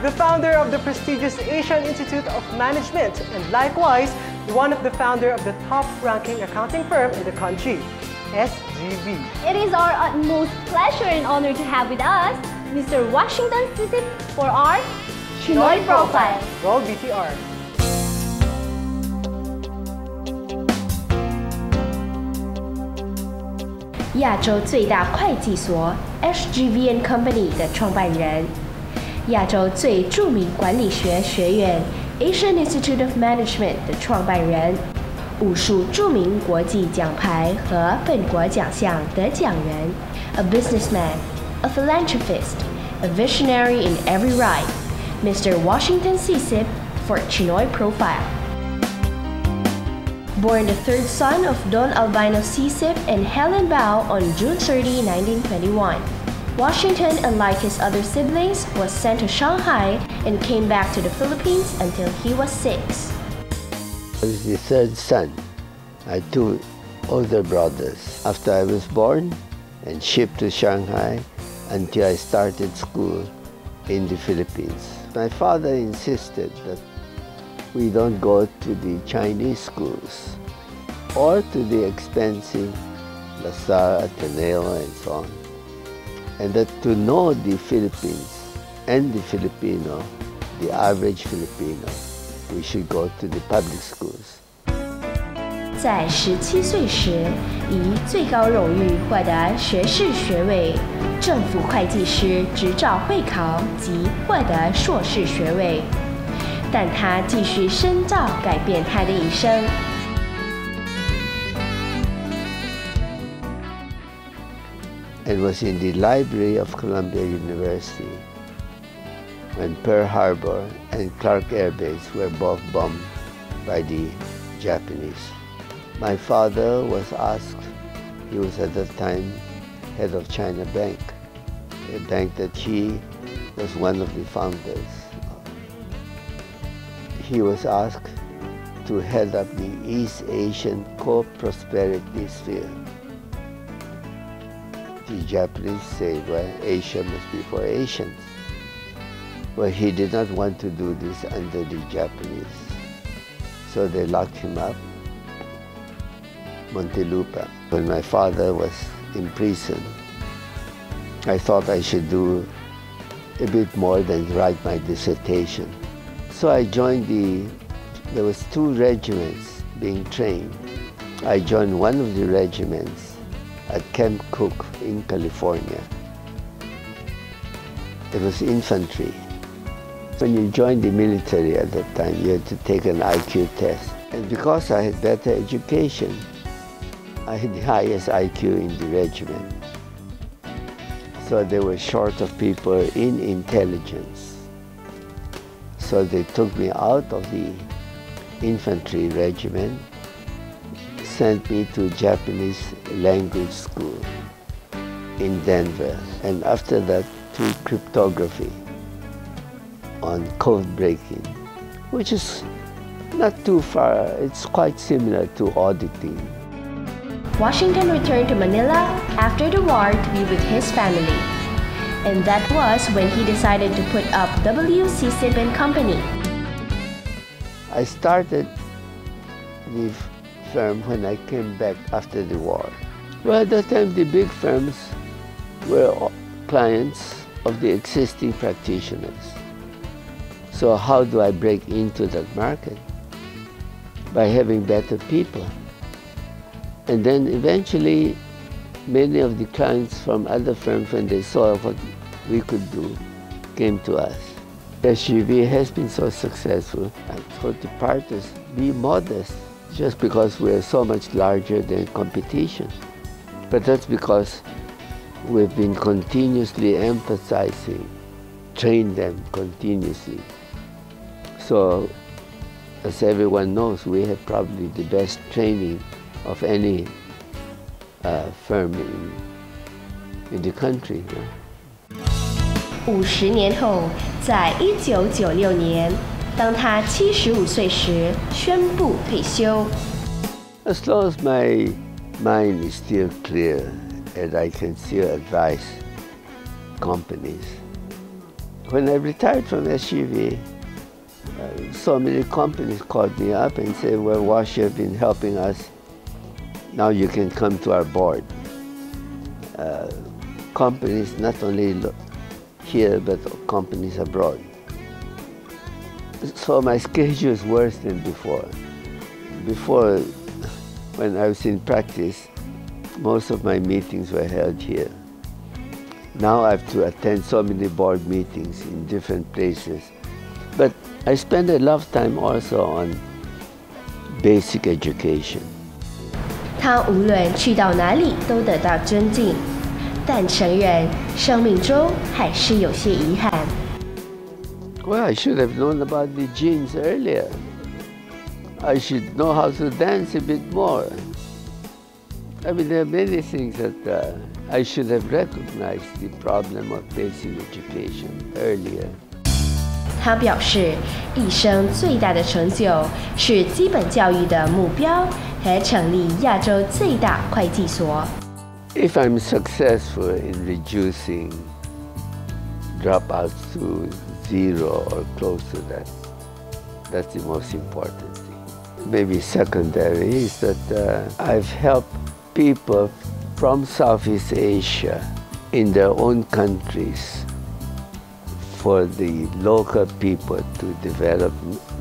the founder of the prestigious Asian Institute of Management, and likewise, one of the founder of the top-ranking accounting firm in the country, SGV. It is our utmost pleasure and honor to have with us Mr. Washington CHInoy for our CHInoy Profile. Roll BTR. "亚洲最大会计所 SGV Company 的创办人，亚洲最著名管理学学院 Asian Institute of Management 的创办人，无数著名国际奖牌和本国奖项得奖人 ，a businessman, a philanthropist, a visionary in every right, Mr. Washington CHInoy for CHInoy Profile." Born the third son of Don Albino CHInoy and Helen Bao on June 30, 1921. Washington, unlike his other siblings, was sent to Shanghai and came back to the Philippines until he was 6. I was the third son. I had two older brothers. After I was born and shipped to Shanghai until I started school in the Philippines. My father insisted that we don't go to the Chinese schools or to the expensive LaSalle, Ateneo, and so on. And that to know the Philippines and the Filipino, the average Filipino, we should go to the public schools. 在17岁时，以最高荣誉获得学士学位、政府会计师执照会考及获得硕士学位。但他继续深造，改变他的一生。It was in the library of Columbia University when Pearl Harbor and Clark Air Base were both bombed by the Japanese. My father was asked, he was at that time head of China Bank, a bank that he was one of the founders. He was asked to head up the East Asian Co-Prosperity Sphere. The Japanese say, well, Asia must be for Asians. Well, he did not want to do this under the Japanese. So they locked him up, Montelupa. When my father was in prison, I thought I should do a bit more than write my dissertation. So I joined there was 2 regiments being trained. I joined one of the regiments at Camp Cook in California. It was infantry. When you joined the military at that time, you had to take an IQ test. And because I had better education, I had the highest IQ in the regiment. So they were short of people in intelligence. So they took me out of the infantry regiment, sent me to Japanese language school in Denver, and after that to cryptography on code breaking, which is not too far. It's quite similar to auditing. Washington returned to Manila after the war to be with his family. And that was when he decided to put up W.C. CHInoy Company. I started the firm when I came back after the war. Well, at that time, the big firms were clients of the existing practitioners. So how do I break into that market? By having better people. And then eventually, many of the clients from other firms, when they saw what we could do, came to us. SGV has been so successful. I told the partners, be modest, just because we're so much larger than competition. But that's because we've been continuously emphasizing, train them continuously. So, as everyone knows, we have probably the best training of any firm in the country. 50年后，在1996年，当他75岁时，宣布退休。As long as my mind is still clear and I can still advise companies When I retired from SGV, so many companies called me up and said, well, Wash, you've been helping us. Now you can come to our board. Companies not only here, but companies abroad. So my schedule is worse than before. Before, when I was in practice, most of my meetings were held here. Now I have to attend so many board meetings in different places. But I spend a lot of time also on basic education. 他无论去到哪里都得到尊敬，但承认生命中还是有些遗憾。Well, I should have known about the genes earlier. I should know how to dance a bit more. I mean, there are many things that I should have recognized the problem of basic education earlier. 他表示，一生最大的成就是基本教育的目标和成立亚洲最大会计所。If I'm successful in reducing dropouts to 0 or close to that, that's the most important thing. Maybe secondary is that I've helped people from Southeast Asia in their own countries for the local people to develop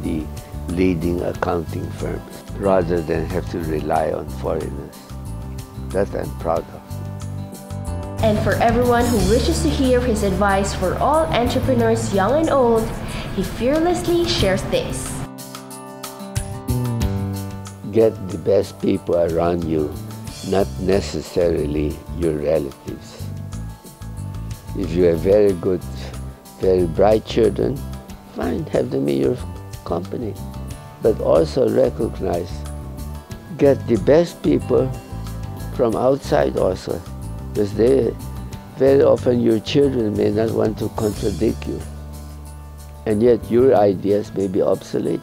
the leading accounting firms rather than have to rely on foreigners. That I'm proud of. And for everyone who wishes to hear his advice for all entrepreneurs young and old, he fearlessly shares this. Get the best people around you, not necessarily your relatives. If you have very good, very bright children, fine, have them in your company. But also recognize, get the best people from outside also. Because very often your children may not want to contradict you. And yet your ideas may be obsolete.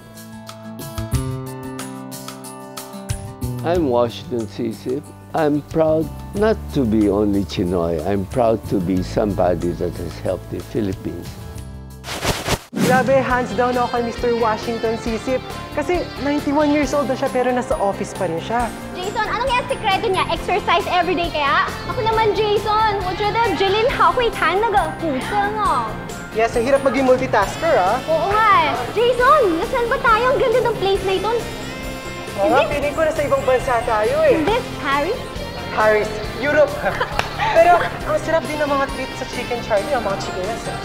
I'm Washington CC. I'm proud not to be only CHInoy. I'm proud to be somebody that has helped the Philippines. Grabe, hands down ako kay Mr. Washington Sisip. Kasi 91 years old na siya pero nasa office pa rin siya. Jason, anong yung sekreto niya? Exercise everyday kaya? Ako naman, Jason. 我觉得 Jeline 好会弹那个古筝哦。 Yes, ang hirap maging multitasker, ah. Oo nga eh. Jason, nasaan ba tayo? Ang ganda ng place na ito. Oo nga, piling ko nasa ibang bansa tayo eh. Is this Paris? Paris, Europe. Pero ang sarap din ng mga treats sa Chicken Charlie, ang mga chicken na sarap.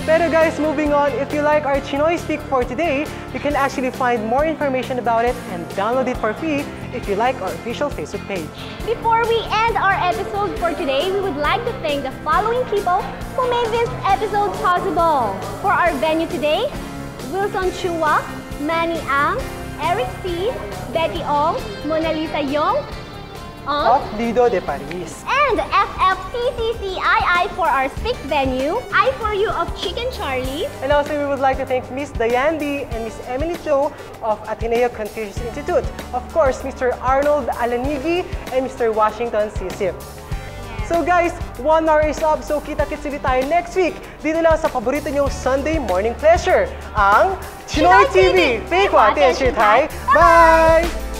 Pero guys, moving on, if you like our CHInoy Speak for today, you can actually find more information about it and download it for free if you like our official Facebook page. Before we end our episode for today, we would like to thank the following people who made this episode possible. For our venue today, Wilson Chua, Manny Ang, Eric C, Betty Ong, Mona Lisa Yong, Of Lido de Paris. and FFCCCII for our Speak venue, I for You of Chicken Charlie, And also we would like to thank Miss Diane D and Miss Emily Cho of Ateneo Confucius Institute. Of course, Mr. Arnold Alanigi and Mr. Washington Sisip. So guys, 1 hour is up, so kita-kits ulit tayo next week dito lang sa paborito niyong Sunday morning pleasure, ang CHInoy TV! 废话电视台 Bye!